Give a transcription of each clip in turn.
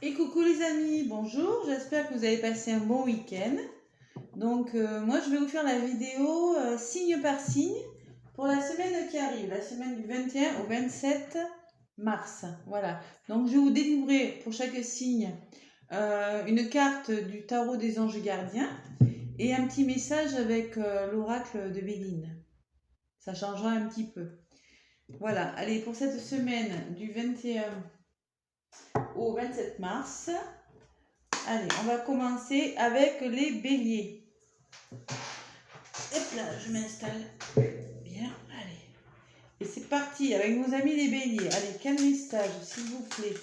Et coucou les amis, bonjour, j'espère que vous avez passé un bon week-end. Donc moi je vais vous faire la vidéo signe par signe pour la semaine qui arrive, la semaine du 21 au 27 mars. Voilà, donc je vais vous délivrer pour chaque signe une carte du tarot des anges gardiens et un petit message avec l'oracle de Béline. Ça changera un petit peu. Voilà, allez, pour cette semaine du 21 au 27 mars, allez, on va commencer avec les béliers. Hop là, je m'installe. Bien, allez. Et c'est parti avec nos amis les béliers. Allez, quel message, s'il vous plaît,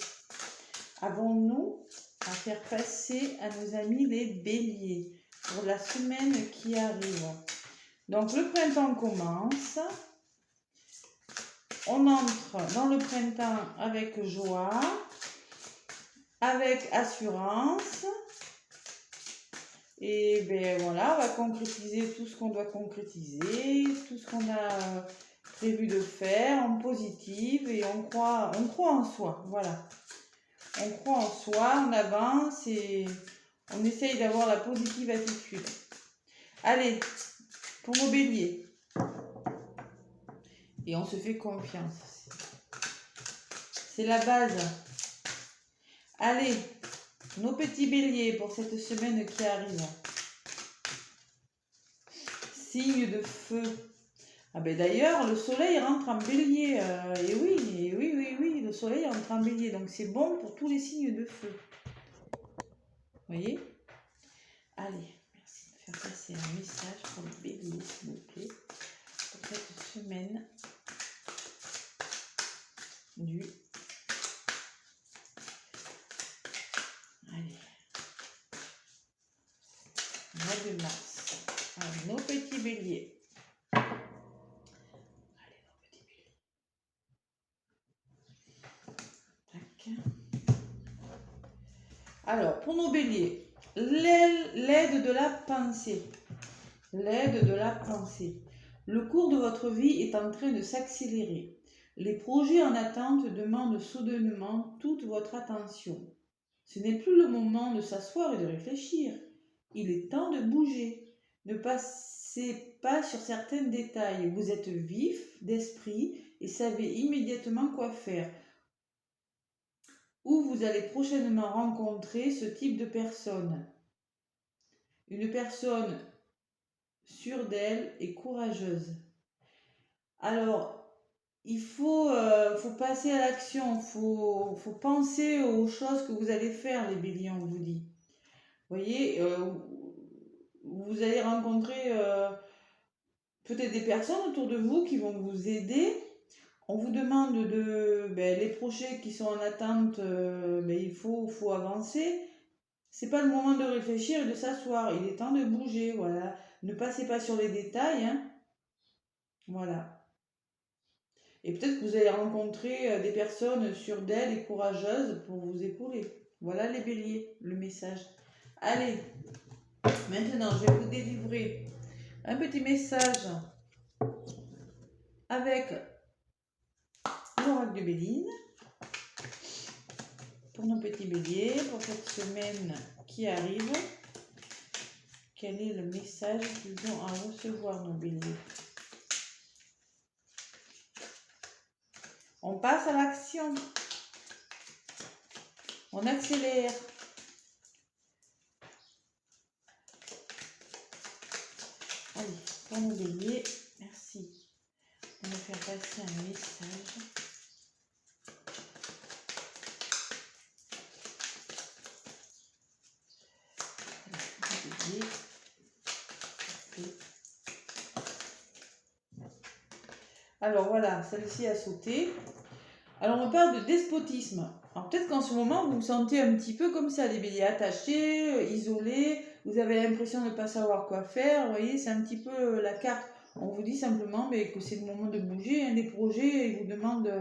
avons-nous à faire passer à nos amis les béliers pour la semaine qui arrive? Donc, le printemps commence. On entre dans le printemps avec joie, avec assurance. Et bien voilà, on va concrétiser tout ce qu'on doit concrétiser, tout ce qu'on a prévu de faire en positif, et on croit en soi, voilà. On croit en soi, on avance et on essaye d'avoir la positive attitude. Allez, pour nos béliers. Et on se fait confiance. C'est la base. Allez, nos petits béliers pour cette semaine qui arrive. Signe de feu. Ah ben d'ailleurs, le soleil rentre en bélier. Et oui, le soleil rentre en bélier. Donc c'est bon pour tous les signes de feu. Vous voyez? Allez, merci de faire passer un message pour le bélier, s'il vous plaît. Pour cette semaine du... Allez. Mois de mars. Allez, nos petits béliers. Alors, pour nos béliers, l'aide de la pensée. L'aide de la pensée. Le cours de votre vie est en train de s'accélérer. Les projets en attente demandent soudainement toute votre attention. Ce n'est plus le moment de s'asseoir et de réfléchir. Il est temps de bouger. Ne passez pas sur certains détails. Vous êtes vif d'esprit et savez immédiatement quoi faire. Où vous allez prochainement rencontrer ce type de personne. Une personne sûre d'elle et courageuse. Alors, il faut passer à l'action, faut penser aux choses que vous allez faire, les béliers, on vous dit. Vous voyez, vous allez rencontrer peut-être des personnes autour de vous qui vont vous aider. On vous demande les projets qui sont en attente, il faut avancer. C'est pas le moment de réfléchir et de s'asseoir. Il est temps de bouger, voilà. Ne passez pas sur les détails, hein. Voilà. Et peut-être que vous allez rencontrer des personnes sûres d'elles et courageuses pour vous épauler. Voilà les béliers, le message. Allez, maintenant je vais vous délivrer un petit message avec l'oracle de Béline pour nos petits béliers, pour cette semaine qui arrive. Quel est le message qu'ils ont à recevoir, nos béliers? On passe à l'action. On accélère. Allez, pour nos béliers, merci de me faire passer un message. Alors voilà, celle-ci a sauté. Alors on parle de despotisme. Alors peut-être qu'en ce moment vous vous sentez un petit peu comme ça, les béliers attachés, isolés, vous avez l'impression de ne pas savoir quoi faire, vous voyez, c'est un petit peu la carte. On vous dit simplement que c'est le moment de bouger, hein, des projets, ils vous demandent,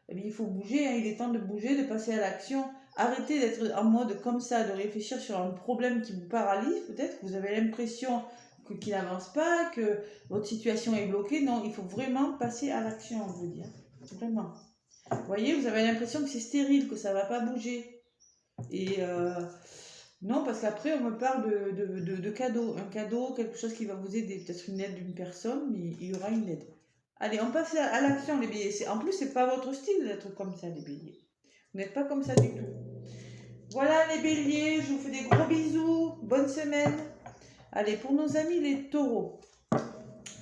il faut bouger, hein, il est temps de bouger, de passer à l'action. Arrêtez d'être en mode comme ça, de réfléchir sur un problème qui vous paralyse, peut-être que vous avez l'impression qu'il n'avance pas, que votre situation est bloquée. Non, il faut vraiment passer à l'action, on vous dit, hein, vraiment. Vous voyez, vous avez l'impression que c'est stérile, que ça ne va pas bouger. Et non, parce qu'après, on me parle de cadeau. Un cadeau, quelque chose qui va vous aider. Peut-être une aide d'une personne, mais il y aura une aide. Allez, on passe à l'action, les béliers. En plus, c'est pas votre style d'être comme ça, les béliers. Vous n'êtes pas comme ça du tout. Voilà, les béliers, je vous fais des gros bisous. Bonne semaine. Allez, pour nos amis, les taureaux.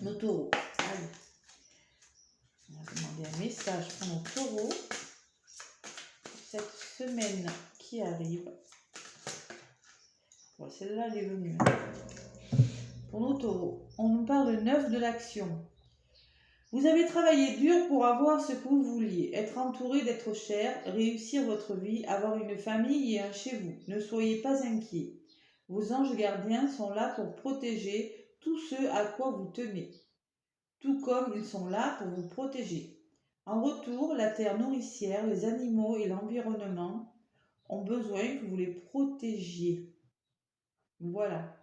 Nos taureaux. Allez. On va demander un message pour nos taureaux. Cette semaine qui arrive. Bon, celle-là, elle est venue. Pour nos taureaux, on nous parle de 9 de l'action. Vous avez travaillé dur pour avoir ce que vous vouliez, être entouré d'êtres chers, réussir votre vie, avoir une famille et un chez vous. Ne soyez pas inquiets. Vos anges gardiens sont là pour protéger tout ce à quoi vous tenez, tout comme ils sont là pour vous protéger. En retour, la terre nourricière, les animaux et l'environnement ont besoin que vous les protégiez. Voilà.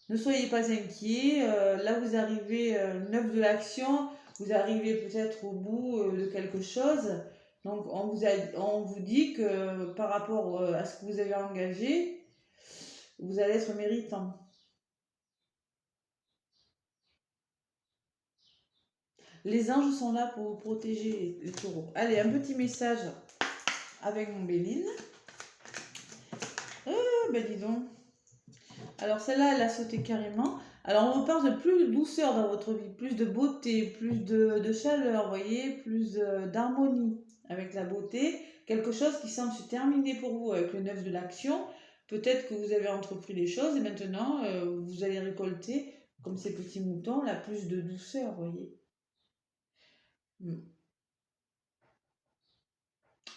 Ne soyez pas inquiets. Là, vous arrivez 9 de l'action. Vous arrivez peut-être au bout de quelque chose. Donc, on vous dit que par rapport à ce que vous avez engagé, vous allez être méritant. Les anges sont là pour vous protéger, les taureaux. Allez, un petit message avec mon Béline. Ben dis donc. Alors celle-là, elle a sauté carrément. Alors on vous parle de plus de douceur dans votre vie, plus de beauté, plus de chaleur, vous voyez, plus d'harmonie avec la beauté. Quelque chose qui semble se terminer pour vous avec le 9 de l'action. Peut-être que vous avez entrepris les choses et maintenant vous allez récolter, comme ces petits moutons, là, plus de douceur, vous voyez. Il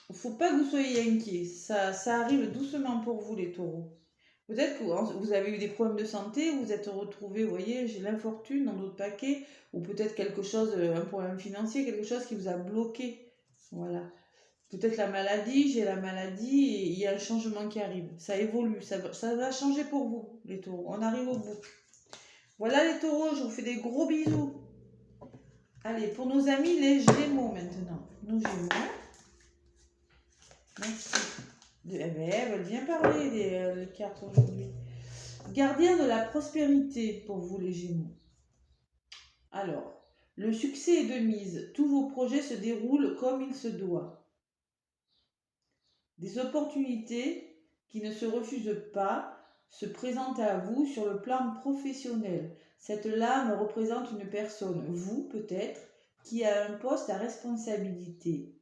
ne faut pas que vous soyez inquiets. Ça arrive doucement pour vous, les taureaux. Peut-être que vous avez eu des problèmes de santé, vous êtes retrouvé, vous voyez, j'ai l'infortune dans d'autres paquets, ou peut-être quelque chose, un problème financier, quelque chose qui vous a bloqué. Voilà. Peut-être la maladie, j'ai la maladie, et il y a un changement qui arrive. Ça évolue, ça va changer pour vous, les taureaux. On arrive au bout. Voilà les taureaux, je vous fais des gros bisous. Allez, pour nos amis, les gémeaux maintenant. Nos gémeaux. Merci. Eh ben, elles veulent bien parler, les cartes aujourd'hui. Gardien de la prospérité pour vous les Gémeaux. Alors, le succès est de mise. Tous vos projets se déroulent comme il se doit. Des opportunités qui ne se refusent pas se présentent à vous sur le plan professionnel. Cette lame représente une personne, vous peut-être, qui a un poste à responsabilité,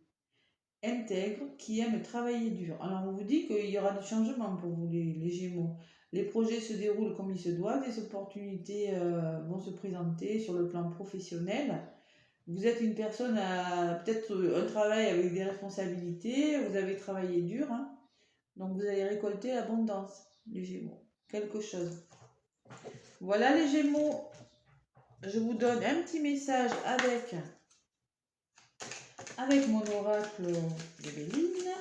intègre, qui aime travailler dur. Alors on vous dit qu'il y aura des changements pour vous les Gémeaux. Les projets se déroulent comme il se doit, des opportunités vont se présenter sur le plan professionnel. Vous êtes une personne à peut-être un travail avec des responsabilités, vous avez travaillé dur, hein, donc vous allez récolter l'abondance, les Gémeaux. Quelque chose. Voilà les Gémeaux, je vous donne un petit message avec mon oracle de Béline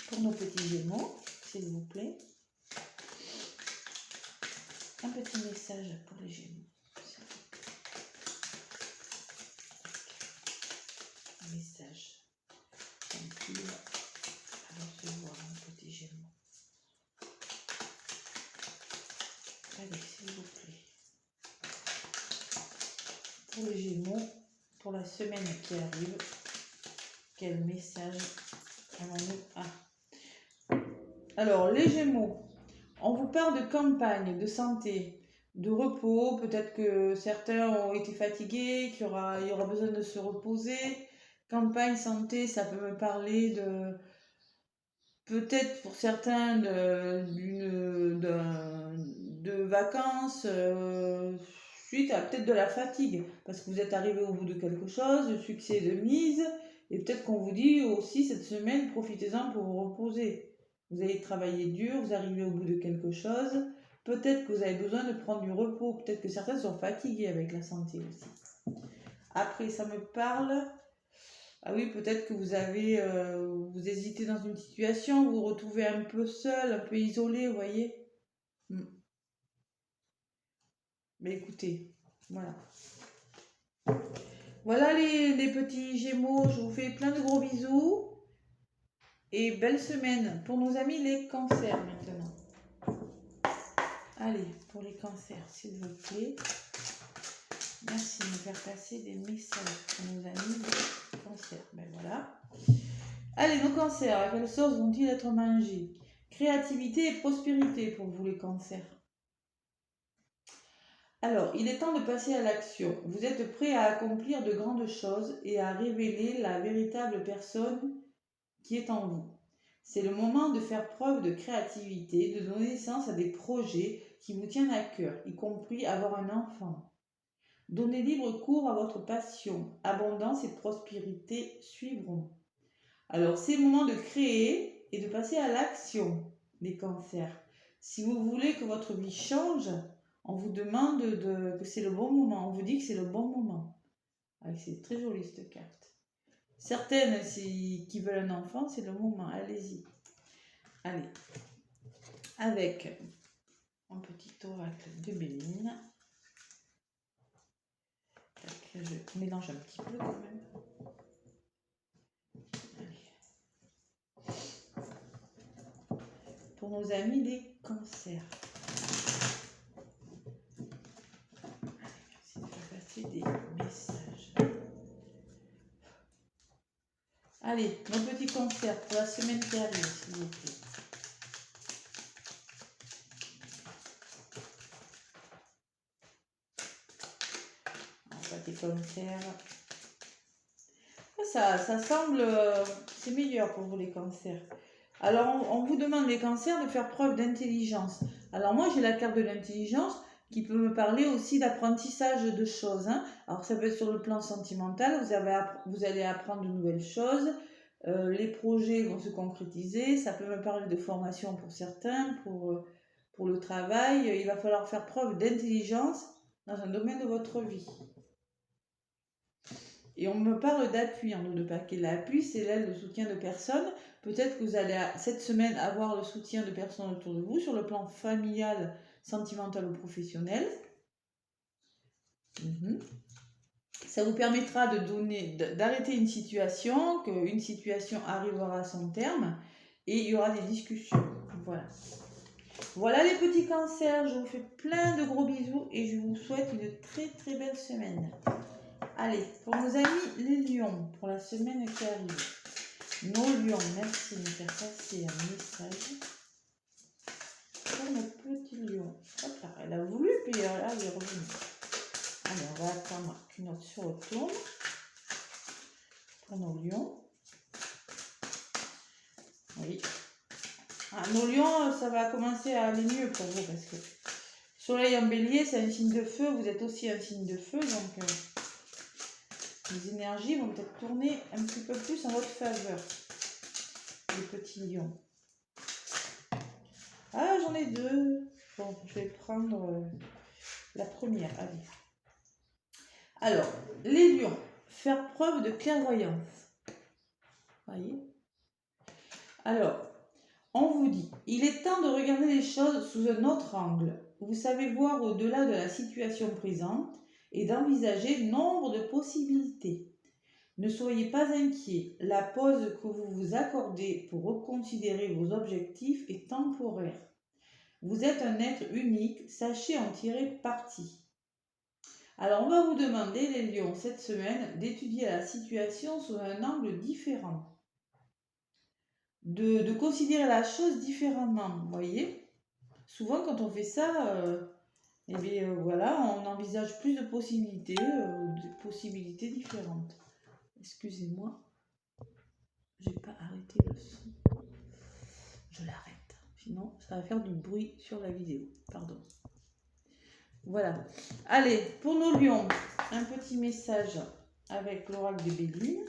pour nos petits Gémeaux, s'il vous plaît. Un petit message pour les Gémeaux. Un message tranquille à recevoir, mon petit Gémeaux. Allez, s'il vous plaît. Pour les Gémeaux, pour la semaine qui arrive, quel message avons-nous? Alors, les Gémeaux, on vous parle de campagne, de santé, de repos. Peut-être que certains ont été fatigués, il y aura besoin de se reposer. Campagne, santé, ça peut me parler de... Peut-être pour certains de vacances suite à peut-être de la fatigue, parce que vous êtes arrivé au bout de quelque chose, de succès de mise, et peut-être qu'on vous dit aussi cette semaine, profitez-en pour vous reposer. Vous allez travailler dur, vous arrivez au bout de quelque chose, peut-être que vous avez besoin de prendre du repos, peut-être que certains sont fatigués avec la santé aussi. Après, ça me parle... Ah oui, peut-être que vous hésitez dans une situation, vous vous retrouvez un peu seul, un peu isolé, vous voyez. Mais écoutez, voilà. Voilà les petits Gémeaux, je vous fais plein de gros bisous. Et belle semaine pour nos amis les cancers maintenant. Allez, pour les cancers, s'il vous plaît. Merci de me faire passer des messages pour nos amis les cancers. Ben voilà. Allez, nos cancers, à quelle sauce vont-ils être mangés? Créativité et prospérité pour vous les cancers. Alors, il est temps de passer à l'action. Vous êtes prêts à accomplir de grandes choses et à révéler la véritable personne qui est en vous. C'est le moment de faire preuve de créativité, de donner naissance à des projets qui vous tiennent à cœur, y compris avoir un enfant. Donnez libre cours à votre passion. Abondance et prospérité suivront. Alors, c'est le moment de créer et de passer à l'action, les cancers. Si vous voulez que votre vie change, on vous demande que c'est le bon moment. On vous dit que c'est le bon moment. C'est très joli cette carte. Certaines qui veulent un enfant, c'est le moment. Allez-y. Allez. Avec un petit oracle de Béline. Je mélange un petit peu quand même. Allez. Pour nos amis les cancers. Allez, merci de faire passer des messages. Allez, nos petits cancers pour la semaine qui arrive, s'il vous plaît. Des cancers. Ça semble, c'est meilleur pour vous les cancers. Alors on vous demande les cancers de faire preuve d'intelligence. Alors moi j'ai la carte de l'intelligence qui peut me parler aussi d'apprentissage de choses. Alors ça peut être sur le plan sentimental, vous allez apprendre de nouvelles choses, les projets vont se concrétiser, ça peut me parler de formation pour certains, pour le travail. Il va falloir faire preuve d'intelligence dans un domaine de votre vie. Et on me parle d'appui en eau de paquet. L'appui, c'est l'aide, le soutien de personnes. Peut-être que vous allez cette semaine avoir le soutien de personnes autour de vous sur le plan familial, sentimental ou professionnel. Ça vous permettra d'arrêter une situation, qu'une situation arrivera à son terme et il y aura des discussions. Voilà. Voilà les petits cancers. Je vous fais plein de gros bisous et je vous souhaite une très très belle semaine. Allez, pour nos amis les lions, pour la semaine qui arrive. Nos lions, merci de me faire passer un message. Pour nos petits lions. Hop là, elle a voulu, puis là, elle est revenue. Allez, on va attendre qu'une autre se retourne. Pour nos lions. Oui. Nos lions, ça va commencer à aller mieux pour vous, parce que soleil en bélier, c'est un signe de feu, vous êtes aussi un signe de feu, donc... les énergies vont peut-être tourner un petit peu plus en votre faveur, les petits lions. Ah, j'en ai deux. Bon, je vais prendre la première. Allez. Alors, les lions, faire preuve de clairvoyance. Voyez. Alors, on vous dit, il est temps de regarder les choses sous un autre angle. Vous savez voir au-delà de la situation présente et d'envisager nombre de possibilités. Ne soyez pas inquiets, la pause que vous vous accordez pour reconsidérer vos objectifs est temporaire. Vous êtes un être unique, sachez en tirer parti. Alors on va vous demander, les lions, cette semaine, d'étudier la situation sous un angle différent. De considérer la chose différemment, vous voyez. Souvent quand on fait ça, eh bien, voilà, on envisage plus de possibilités différentes. Excusez-moi, j'ai pas arrêté le son. Je l'arrête, sinon ça va faire du bruit sur la vidéo. Pardon. Voilà. Allez, pour nos lions, un petit message avec l'oracle de Béline.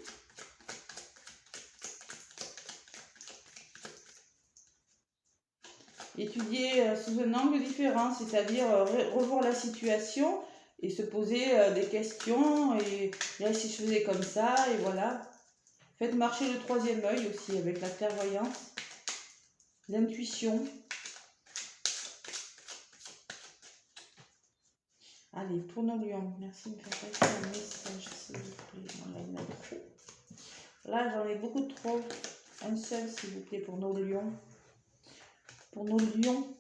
Étudier sous un angle différent, c'est-à-dire revoir la situation et se poser des questions. Et là, si je faisais comme ça, et voilà. Faites marcher le troisième œil aussi avec la clairvoyance, l'intuition. Allez, pour nos lions, merci de me faire passer un message, s'il vous plaît. Là, il y en a trop. Là, j'en ai beaucoup trop. Un seul, s'il vous plaît, pour nos lions. Pour nos lions.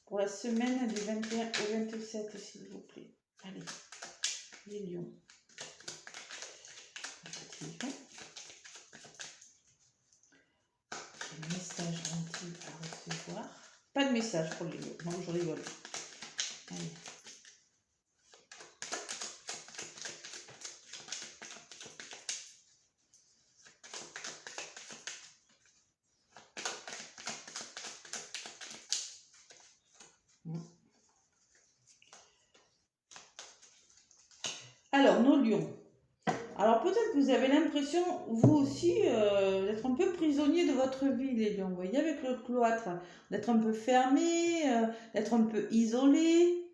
Pour la semaine du 21 au 27, s'il vous plaît. Allez, les lions. Un message gentil à recevoir. Pas de message pour les lions. Non, je rigole. Allez. Alors, nos lions. Alors, peut-être que vous avez l'impression, vous aussi, d'être un peu prisonnier de votre vie, les lions. Vous voyez, avec le cloître, d'être un peu fermé, d'être un peu isolé.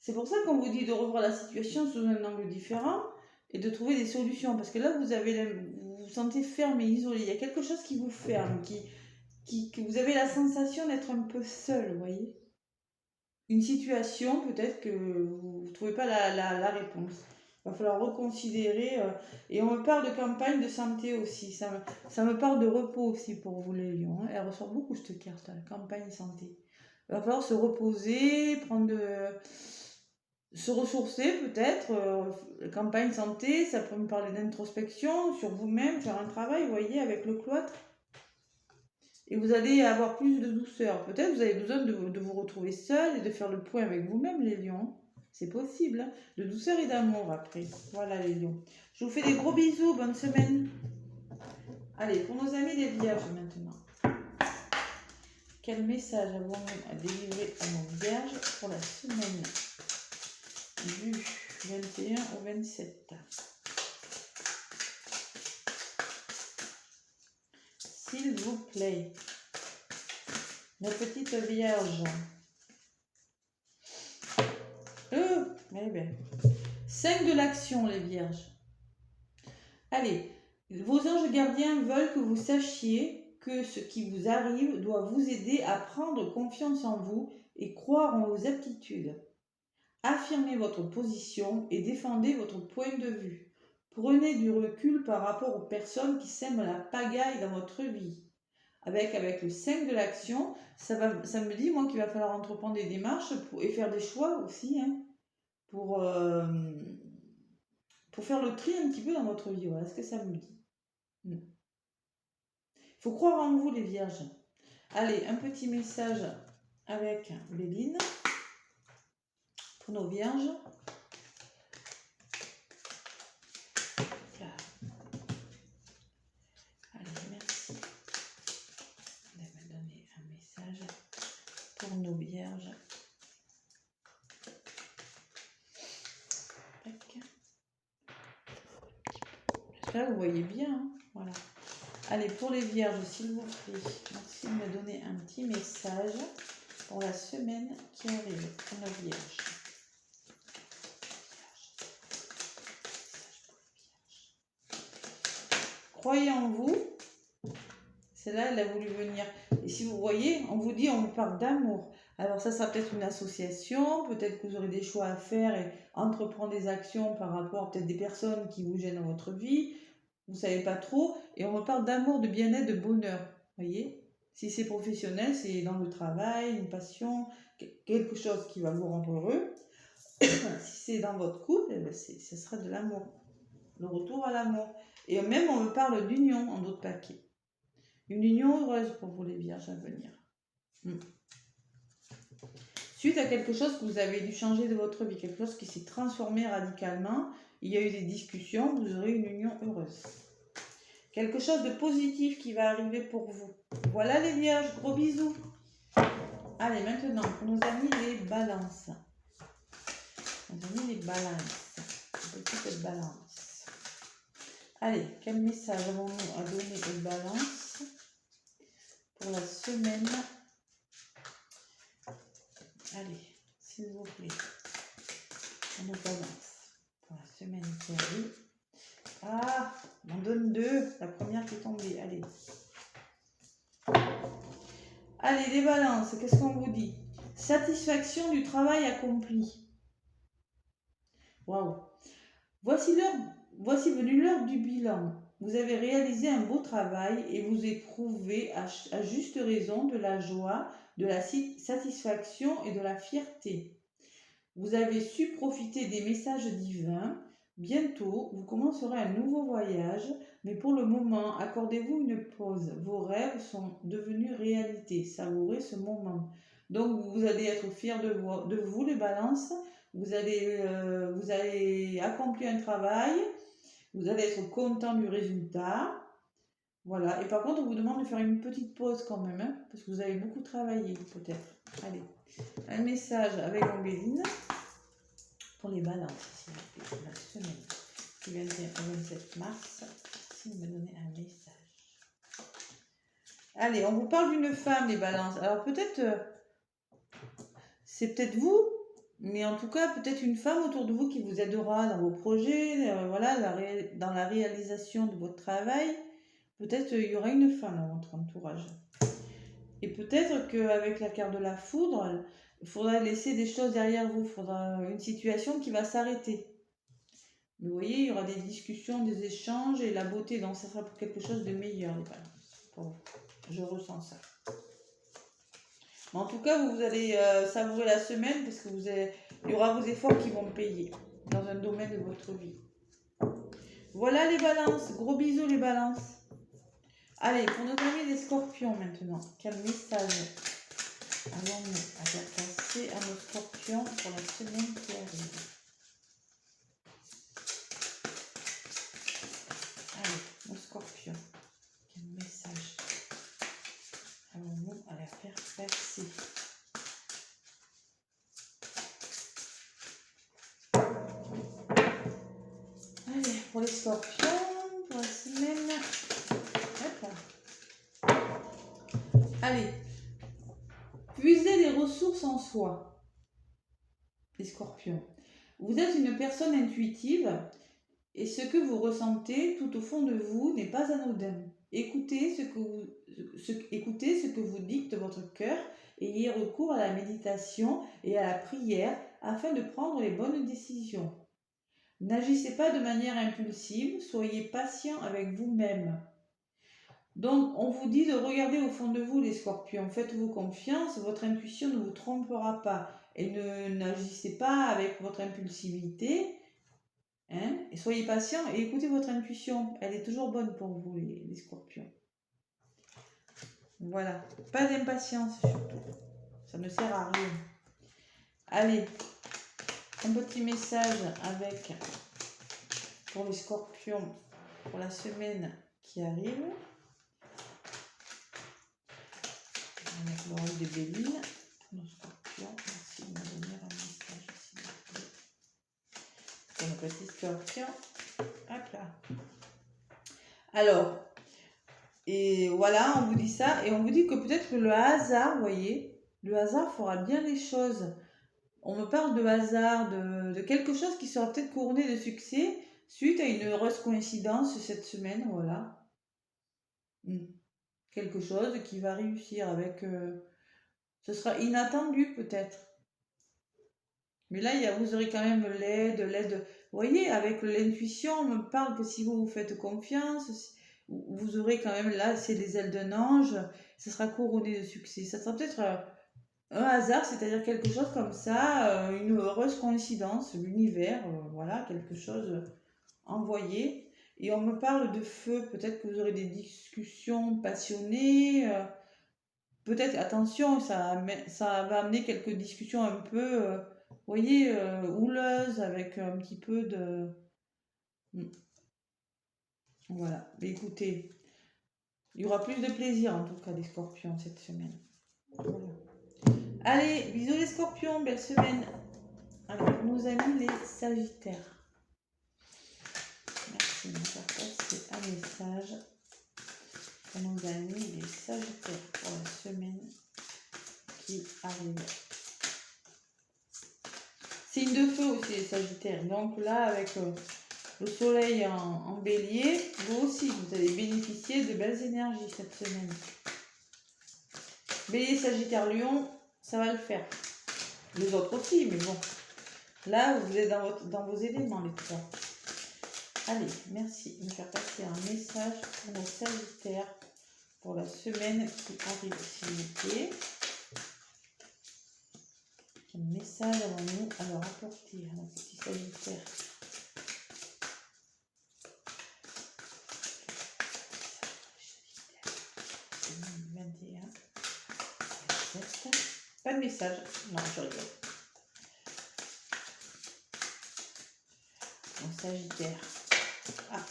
C'est pour ça qu'on vous dit de revoir la situation sous un angle différent et de trouver des solutions. Parce que là, vous vous sentez fermé, isolé. Il y a quelque chose qui vous ferme, que vous avez la sensation d'être un peu seul, vous voyez. Une situation, peut-être que vous ne trouvez pas la réponse. Il va falloir reconsidérer. Et on me parle de campagne de santé aussi. Ça me parle de repos aussi pour vous, les lions. Hein. Elle ressort beaucoup, cette carte, la campagne santé. Il va falloir se reposer, se ressourcer peut-être. Campagne santé, ça peut me parler d'introspection sur vous-même, faire un travail, vous voyez, avec le cloître. Et vous allez avoir plus de douceur. Peut-être vous avez besoin de vous retrouver seul et de faire le point avec vous-même, les lions. C'est possible. Hein, de douceur et d'amour après. Voilà, les lions. Je vous fais des gros bisous. Bonne semaine. Allez, pour nos amis les vierges maintenant. Quel message avons-nous à délivrer à nos vierges pour la semaine du 21 au 27? S'il vous plaît. Nos petites vierges. Eh bien. 5 de l'action, les vierges. Allez, vos anges gardiens veulent que vous sachiez que ce qui vous arrive doit vous aider à prendre confiance en vous et croire en vos aptitudes. Affirmez votre position et défendez votre point de vue. Prenez du recul par rapport aux personnes qui sèment la pagaille dans votre vie. Avec le 5 de l'action, ça me dit, moi, qu'il va falloir entreprendre des démarches et faire des choix aussi, hein, pour faire le tri un petit peu dans votre vie. Voilà ce que ça me dit. Il faut croire en vous, les vierges. Allez, un petit message avec Béline pour nos vierges. Là. Allez, merci de me donner un message pour nos vierges. Là, vous voyez bien, hein, voilà. Allez, pour les vierges, s'il vous plaît, merci de me donner un petit message pour la semaine qui arrive pour nos vierges. Croyez en vous. Celle-là, elle a voulu venir. Et si vous voyez, on vous dit, on vous parle d'amour. Alors ça sera peut-être une association, peut-être que vous aurez des choix à faire et entreprendre des actions par rapport peut-être des personnes qui vous gênent dans votre vie. Vous ne savez pas trop. Et on me parle d'amour, de bien-être, de bonheur. Vous voyez? Si c'est professionnel, c'est dans le travail, une passion, quelque chose qui va vous rendre heureux. Si c'est dans votre couple, ce sera de l'amour. Le retour à l'amour. Et même, on me parle d'union en d'autres paquets. Une union heureuse pour vous, les vierges, à venir. Suite à quelque chose que vous avez dû changer de votre vie, quelque chose qui s'est transformé radicalement, il y a eu des discussions, vous aurez une union heureuse. Quelque chose de positif qui va arriver pour vous. Voilà, les vierges, gros bisous. Allez, maintenant, pour nos amis les balances. Nos amis les balances. Petite balance. Allez, quel message avons-nous à donner aux balances pour la semaine? Allez, s'il vous plaît, on nous balance pour la semaine qui arrive. Ah, on donne 2, la première qui est tombée, allez. Allez, les balances, qu'est-ce qu'on vous dit? Satisfaction du travail accompli. Waouh. Voici venue l'heure du bilan. Vous avez réalisé un beau travail et vous éprouvez à juste raison de la joie, de la satisfaction et de la fierté. Vous avez su profiter des messages divins. Bientôt, vous commencerez un nouveau voyage, mais pour le moment, accordez-vous une pause. Vos rêves sont devenus réalité. Savourez ce moment. Donc, vous allez être fiers de vous, les balances. Vous allez accomplir un travail. Vous allez être content du résultat. Voilà. Et par contre, on vous demande de faire une petite pause quand même, hein, parce que vous avez beaucoup travaillé, peut-être. Allez, un message avec Ambéline pour les balances, pour la semaine du 21 au 27 mars, si vous me donnez un message. Allez, on vous parle d'une femme, les balances. Alors peut-être, c'est peut-être vous, mais en tout cas, peut-être une femme autour de vous qui vous aidera dans vos projets, voilà, dans la réalisation de votre travail. Peut-être il y aura une femme dans votre entourage. Et peut-être qu'avec la carte de la foudre, il faudra laisser des choses derrière vous. Il faudra une situation qui va s'arrêter. Mais vous voyez, il y aura des discussions, des échanges et la beauté. Donc ça sera pour quelque chose de meilleur, les balances. Bon, je ressens ça. Mais en tout cas, vous allez savourer la semaine parce que il y aura vos efforts qui vont payer dans un domaine de votre vie. Voilà les balances. Gros bisous les balances. Allez, pour nos amis les scorpions maintenant. Quel message allons-nous à faire passer à nos scorpions pour la semaine qui arrive? Allez, nos scorpions. Quel message allons-nous à la faire passer? Allez, pour les scorpions, pour la semaine. Allez, puisez les ressources en soi, les scorpions. Vous êtes une personne intuitive et ce que vous ressentez tout au fond de vous n'est pas anodin. Écoutez ce que vous dicte votre cœur et ayez recours à la méditation et à la prière afin de prendre les bonnes décisions. N'agissez pas de manière impulsive, soyez patient avec vous-même. Donc, on vous dit de regarder au fond de vous, les scorpions. Faites-vous confiance, votre intuition ne vous trompera pas. Et n'agissez pas avec votre impulsivité. Hein, et soyez patient et écoutez votre intuition. Elle est toujours bonne pour vous, les scorpions. Voilà. Pas d'impatience, surtout. Ça ne sert à rien. Allez, un petit message pour les scorpions pour la semaine qui arrive. Avec l'oreille de Béline, pour nos scorpions, merci de me donner un message, s'il vous plaît. Pour nos petits scorpions, hop là. Alors, et voilà, on vous dit ça, et on vous dit que peut-être que le hasard, vous voyez, le hasard fera bien les choses. On me parle de hasard, de quelque chose qui sera peut-être couronné de succès, suite à une heureuse coïncidence cette semaine, voilà. Quelque chose qui va réussir avec... ce sera inattendu peut-être. Mais là, vous aurez quand même l'aide. Vous voyez, avec l'intuition, on me parle que si vous faites confiance, vous aurez quand même, là, c'est les ailes d'un ange, ce sera couronné de succès. Ça sera peut-être un hasard, c'est-à-dire quelque chose comme ça, une heureuse coïncidence, l'univers, voilà, quelque chose envoyé. Et on me parle de feu, peut-être que vous aurez des discussions passionnées, peut-être, attention, ça va amener quelques discussions un peu, vous voyez, houleuses, avec un petit peu de... Voilà, mais écoutez, il y aura plus de plaisir en tout cas des scorpions cette semaine. Voilà. Allez, bisous les scorpions, belle semaine. Alors, nos amis les sagittaires. Merci de me faire passer un message pour nos amis les sagittaires pour la semaine qui arrive. Signe de feu aussi les sagittaires. Donc là, avec le soleil en bélier, vous aussi, vous allez bénéficier de belles énergies cette semaine. Bélier, Sagittaire, Lion, ça va le faire. Les autres aussi, mais bon. Là, vous êtes dans vos éléments, les trois. Allez, merci de me faire passer un message pour nos Sagittaires pour la semaine qui arrive, s'il vous plaît. Quel message avons-nous alors apporter à nos petits Sagittaires? 2021, 27. Pas de message. Non, je rigole. Mon Sagittaire. Ah.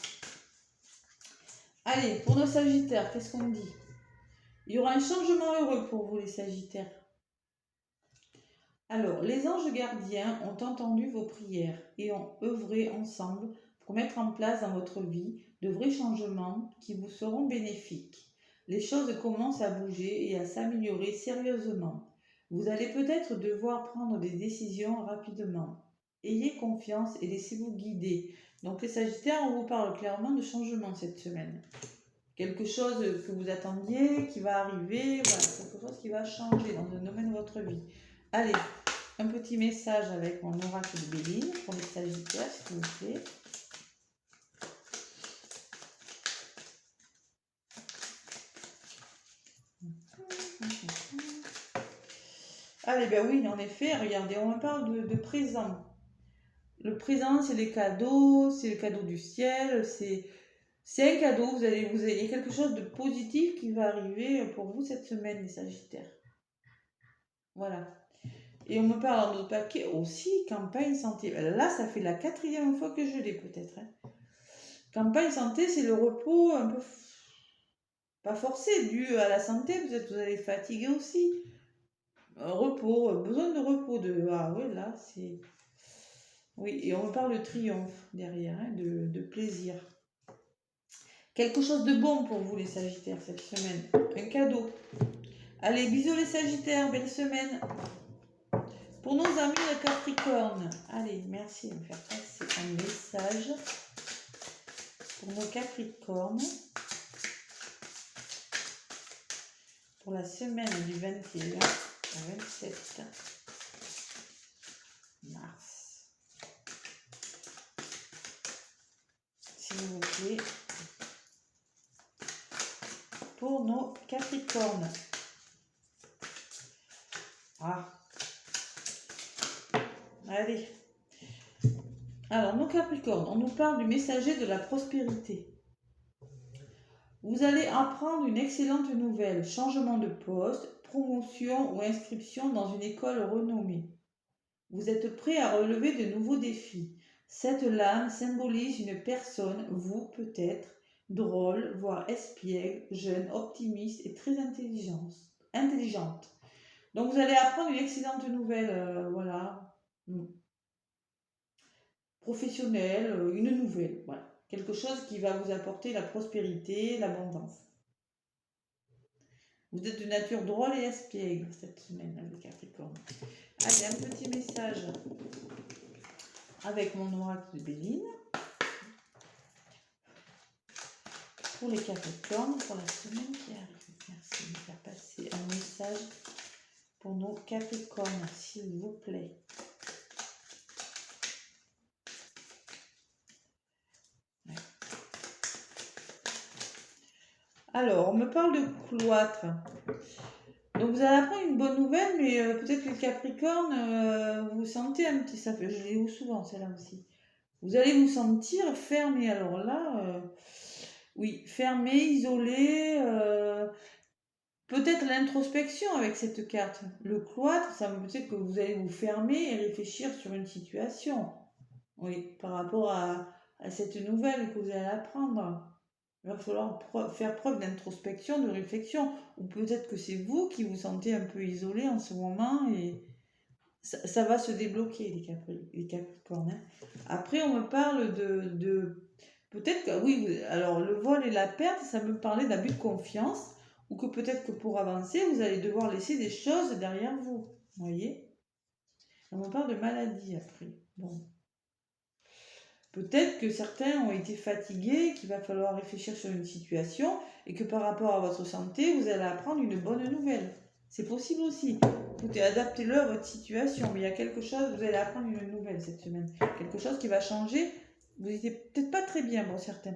Allez, pour nos Sagittaires, qu'est-ce qu'on dit? Il y aura un changement heureux pour vous, les Sagittaires. Alors, les anges gardiens ont entendu vos prières et ont œuvré ensemble pour mettre en place dans votre vie de vrais changements qui vous seront bénéfiques. Les choses commencent à bouger et à s'améliorer sérieusement. Vous allez peut-être devoir prendre des décisions rapidement. Ayez confiance et laissez-vous guider. Donc les Sagittaires, on vous parle clairement de changement cette semaine. Quelque chose que vous attendiez, qui va arriver, voilà, quelque chose qui va changer dans un domaine de votre vie. Allez, un petit message avec mon oracle de Béline pour les Sagittaires, s'il vous plaît. Allez, ben oui, en effet, regardez, on me parle de présent. Le présent, c'est les cadeaux, c'est le cadeau du ciel, c'est un cadeau, il y a quelque chose de positif qui va arriver pour vous cette semaine, les Sagittaires. Voilà. Et on me parle dans notre paquet aussi, campagne santé. Là, ça fait la 4e fois que je l'ai peut-être. Hein. Campagne santé, c'est le repos un peu, pas forcé, dû à la santé, peut-être que vous allez fatiguer aussi. Repos, besoin de repos. Ah oui, là, c'est... Oui, et on me parle de triomphe derrière, hein, de plaisir. Quelque chose de bon pour vous, les Sagittaires, cette semaine. Un cadeau. Allez, bisous les Sagittaires, belle semaine. Pour nos amis de Capricorne, allez, merci de me faire passer un message pour nos Capricornes pour la semaine du 21 au 27 mars. S'il vous plaît, pour nos Capricornes. Ah. Allez. Alors, nos Capricornes, on nous parle du messager de la prospérité. Vous allez apprendre une excellente nouvelle, changement de poste, promotion ou inscription dans une école renommée. Vous êtes prêt à relever de nouveaux défis. Cette lame symbolise une personne, vous peut-être, drôle, voire espiègle, jeune, optimiste et très intelligente. Donc vous allez apprendre une excellente nouvelle, voilà, professionnelle, une nouvelle, voilà. Quelque chose qui va vous apporter la prospérité, l'abondance. Vous êtes de nature drôle et espiègle cette semaine avec Capricorne. Allez, un petit message avec mon oracle de Béline pour les Capricornes pour la semaine qui arrive. Merci de me faire passer un message pour nos Capricornes, s'il vous plaît. Alors, on me parle de cloître. Donc, vous allez apprendre une bonne nouvelle, mais peut-être que le Capricorne, vous sentez un petit... Ça fait, je l'ai eu souvent, celle-là aussi. Vous allez vous sentir fermé. Alors là, oui, fermé, isolé. Peut-être l'introspection avec cette carte. Le cloître, ça veut dire que vous allez vous fermer et réfléchir sur une situation. Oui, par rapport à cette nouvelle que vous allez apprendre. Il va falloir faire preuve d'introspection, de réflexion. Ou peut-être que c'est vous qui vous sentez un peu isolé en ce moment et ça va se débloquer, les Capricornes. Hein. Après, on me parle de peut-être que, oui, alors le vol et la perte, ça me parlait d'abus de confiance, ou que peut-être que pour avancer, vous allez devoir laisser des choses derrière vous. Vous voyez? On me parle de maladie après. Bon. Peut-être que certains ont été fatigués, qu'il va falloir réfléchir sur une situation et que par rapport à votre santé, vous allez apprendre une bonne nouvelle. C'est possible aussi. Écoutez, adaptez-le à votre situation. Mais il y a quelque chose, vous allez apprendre une nouvelle cette semaine. Quelque chose qui va changer. Vous n'étiez peut-être pas très bien, bon, certains.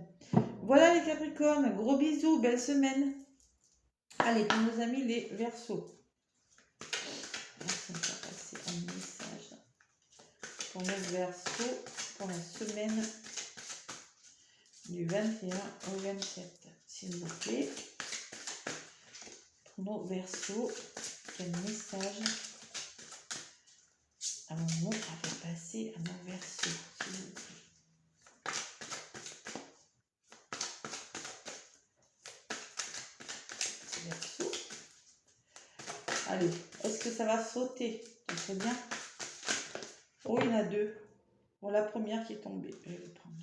Voilà les Capricornes. Gros bisous, belle semaine. Allez, pour nos amis les Verseaux. On va passer un message pour nos Verseaux pour la semaine du 21 au 27. S'il vous plaît. Pour nos Verseaux, quel message allons-nous à passer à nos Verseaux, s'il vous plaît. Verseaux. Allez, est-ce que ça va sauter? Ça serait bien. Oh, il y en a deux. Bon, la première qui est tombée, je vais le prendre.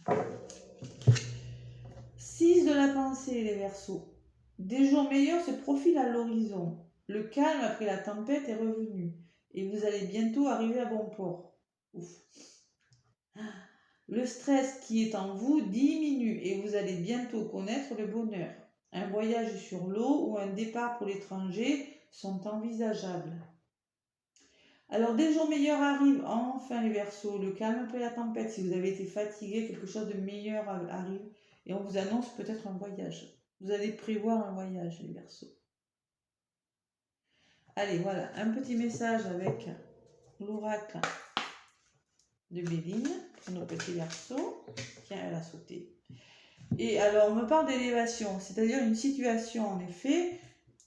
6 de la pensée, les Verseaux. Des jours meilleurs se profilent à l'horizon. Le calme après la tempête est revenu. Et vous allez bientôt arriver à bon port. Ouf. Le stress qui est en vous diminue et vous allez bientôt connaître le bonheur. Un voyage sur l'eau ou un départ pour l'étranger sont envisageables. Alors, des jours meilleurs arrivent, enfin les Verseaux, le calme après la tempête. Si vous avez été fatigué, quelque chose de meilleur arrive et on vous annonce peut-être un voyage. Vous allez prévoir un voyage, les Verseaux. Allez, voilà, un petit message avec l'oracle de Béline pour nos petits Verseaux. Tiens, elle a sauté. Et alors, on me parle d'élévation, c'est-à-dire une situation, en effet,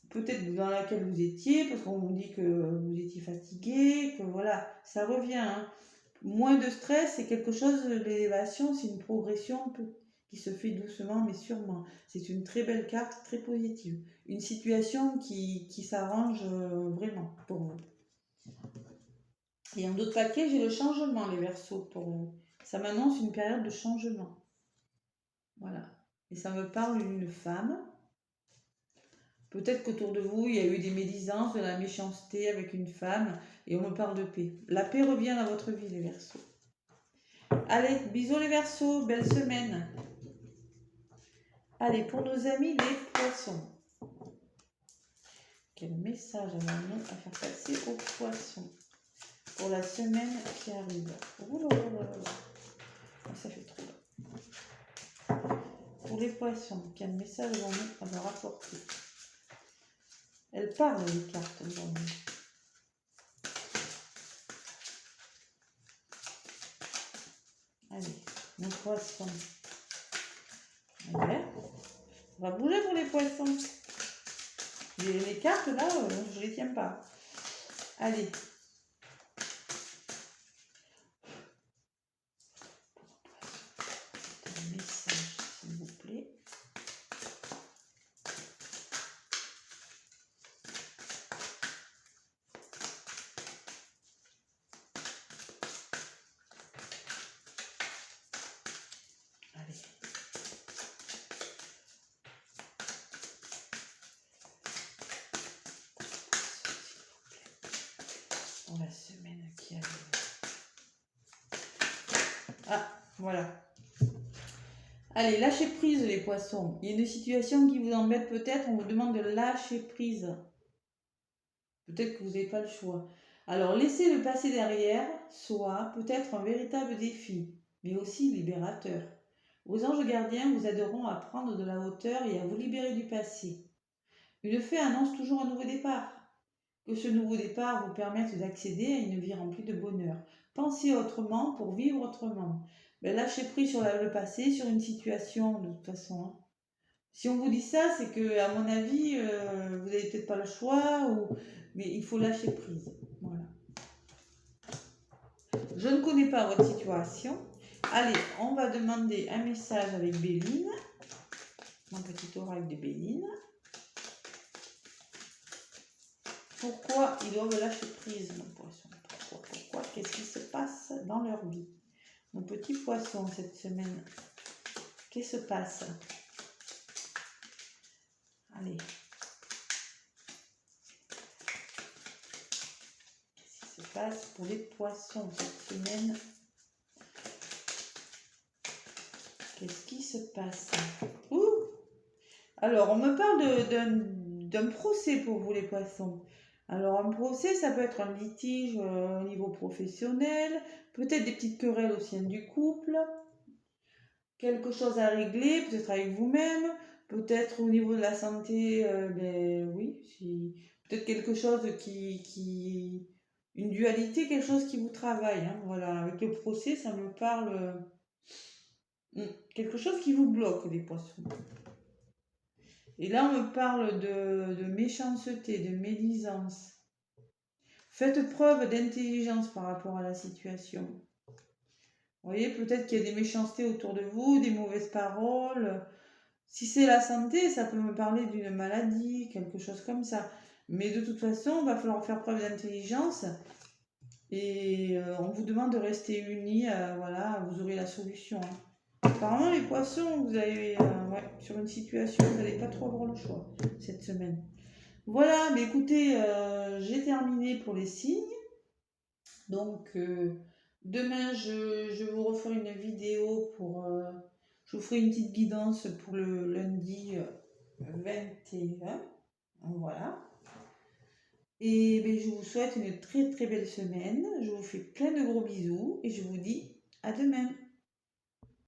peut-être dans laquelle vous étiez, parce qu'on vous dit que vous étiez fatigué, que voilà, ça revient. Hein. Moins de stress, c'est quelque chose, l'élévation, c'est une progression qui se fait doucement, mais sûrement. C'est une très belle carte, très positive. Une situation qui s'arrange vraiment pour vous. Et en d'autres paquets, j'ai le changement, les Verseaux, pour vous. Ça m'annonce une période de changement. Voilà. Et ça me parle d'une femme. Peut-être qu'autour de vous, il y a eu des médisances, de la méchanceté avec une femme, et on me parle de paix. La paix revient dans votre vie, les Verseaux. Allez, bisous les Verseaux, belle semaine. Allez, pour nos amis les Poissons. Quel message avons-nous à faire passer aux Poissons pour la semaine qui arrive? Oh là là là là. Ça fait trop là. Pour les Poissons, quel message avons-nous à leur apporter? Elles parlent, les cartes aujourd'hui. Allez, nos Poissons. Ouais. On va bouger pour les Poissons. Les cartes là, je les tiens pas. Allez. Un message, s'il vous plaît. Allez. Pour la semaine qui arrive. Ah, voilà. Allez, lâchez prise les Poissons. Il y a une situation qui vous embête peut-être, on vous demande de lâcher prise. Peut-être que vous n'avez pas le choix. Alors, laissez le passé derrière, soit peut-être un véritable défi, mais aussi libérateur. Vos anges gardiens vous aideront à prendre de la hauteur et à vous libérer du passé. Une fée annonce toujours un nouveau départ. Que ce nouveau départ vous permette d'accéder à une vie remplie de bonheur. Pensez autrement pour vivre autrement. Ben, lâchez prise sur le passé, sur une situation, de toute façon. Hein. Si on vous dit ça, c'est que, à mon avis, vous n'avez peut-être pas le choix, mais il faut lâcher prise. Voilà. Je ne connais pas votre situation. Allez, on va demander un message avec Béline. Mon petit oracle de Béline. Pourquoi ils doivent lâcher prise, nos poissons? Pourquoi? Qu'est-ce qui se passe dans leur vie? Nos petits poissons, cette semaine, qu'est-ce qui se passe? Allez. Qu'est-ce qui se passe pour les poissons cette semaine? Qu'est-ce qui se passe? Ouh! Alors, on me parle d'un procès pour vous, les poissons. Alors, un procès, ça peut être un litige au niveau professionnel, peut-être des petites querelles au sein du couple, quelque chose à régler, peut-être avec vous-même, peut-être au niveau de la santé, ben oui, peut-être quelque chose une dualité, quelque chose qui vous travaille, hein, voilà. Avec le procès, ça me parle, quelque chose qui vous bloque, les poissons. Et là, on me parle de méchanceté, de médisance. Faites preuve d'intelligence par rapport à la situation. Vous voyez, peut-être qu'il y a des méchancetés autour de vous, des mauvaises paroles. Si c'est la santé, ça peut me parler d'une maladie, quelque chose comme ça. Mais de toute façon, il va falloir faire preuve d'intelligence et on vous demande de rester unis. Voilà, vous aurez la solution, hein. Apparemment, les poissons, vous avez, ouais, sur une situation, vous n'allez pas trop avoir le choix cette semaine. Voilà, mais écoutez, j'ai terminé pour les signes. Donc, demain, je vous referai une vidéo je vous ferai une petite guidance pour le lundi 21. Voilà. Et ben, je vous souhaite une très très belle semaine. Je vous fais plein de gros bisous et je vous dis à demain.